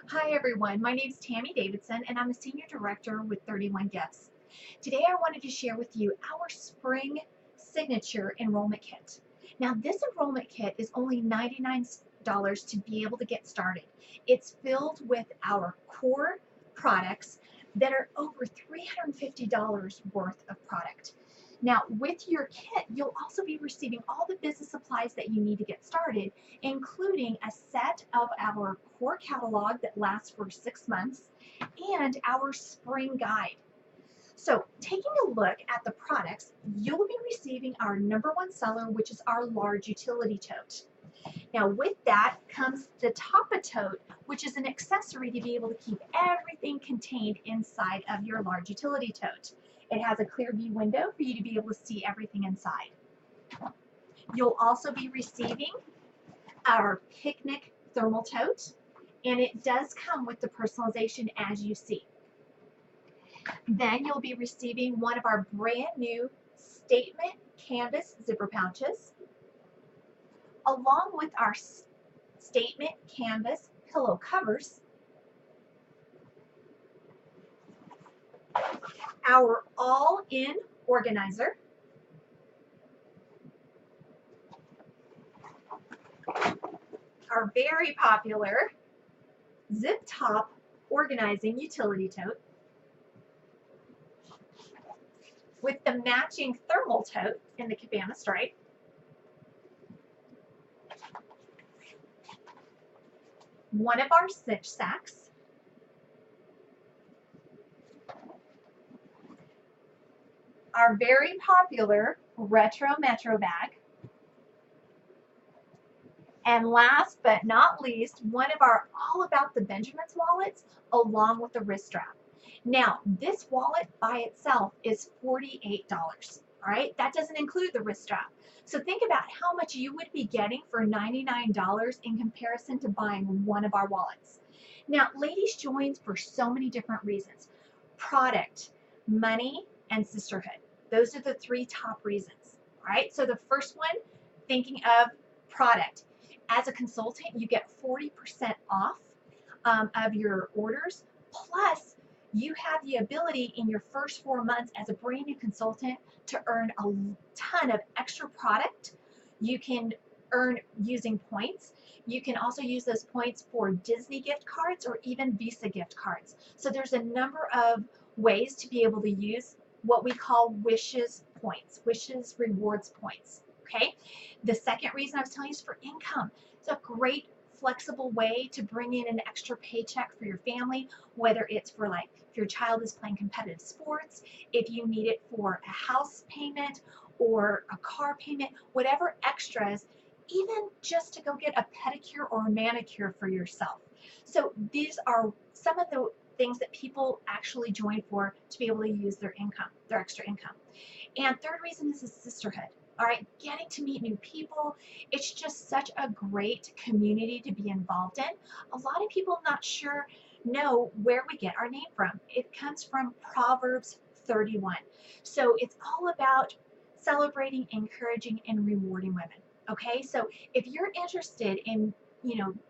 Hi everyone, my name is Tami Davidson and I'm a Senior Director with 31 Gifts. Today I wanted to share with you our Spring Signature Enrollment Kit. Now this enrollment kit is only $99 to be able to get started. It's filled with our core products that are over $350 worth of product. Now with your kit, you'll also be receiving all the business supplies that you need to get started, including a set of our core catalog that lasts for 6 months and our spring guide. So taking a look at the products, you'll be receiving our #1 seller, which is our large utility tote. Now with that comes the Tapa tote, which is an accessory to be able to keep everything contained inside of your large utility tote. It has a clear view window for you to be able to see everything inside. You'll also be receiving our picnic thermal tote, and it does come with the personalization as you see. Then you'll be receiving one of our brand new statement canvas zipper pouches, along with our statement canvas pillow covers, our all-in organizer, our very popular zip top organizing utility tote, with the matching thermal tote in the cabana stripe, one of our cinch sacks, our very popular retro metro bag, and last but not least, one of our All About the Benjamins wallets along with the wrist strap. Now, this wallet by itself is $48, all right? That doesn't include the wrist strap. So think about how much you would be getting for $99 in comparison to buying one of our wallets. Now, ladies joins for so many different reasons. Product, money, and sisterhood. Those are the 3 top reasons, all right? So the first one, thinking of product. As a consultant, you get 40% off of your orders, plus you have the ability in your first 4 months as a brand new consultant to earn a ton of extra product. You can earn using points. You can also use those points for Disney gift cards or even Visa gift cards. So there's a number of ways to be able to use what we call wishes points, wishes rewards points. Okay. The second reason I was telling you is for income. It's a great flexible way to bring in an extra paycheck for your family, whether it's for like if your child is playing competitive sports, if you need it for a house payment or a car payment, whatever extras, even just to go get a pedicure or a manicure for yourself. So these are some of the things that people actually join for to be able to use their income, their extra income. And third reason is the sisterhood. All right, getting to meet new people. It's just such a great community to be involved in. A lot of people not sure know where we get our name from. It comes from Proverbs 31. So it's all about celebrating, encouraging, and rewarding women. Okay, so if you're interested in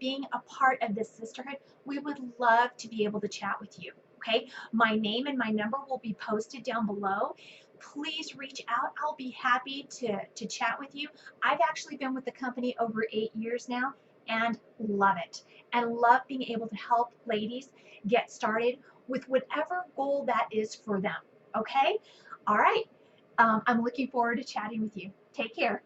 being a part of this sisterhood, we would love to be able to chat with you. Okay, my name and my number will be posted down below. Please reach out. I'll be happy to chat with you. I've actually been with the company over 8 years now and love it, and love being able to help ladies get started with whatever goal that is for them. Okay, all right. I'm looking forward to chatting with you. Take care.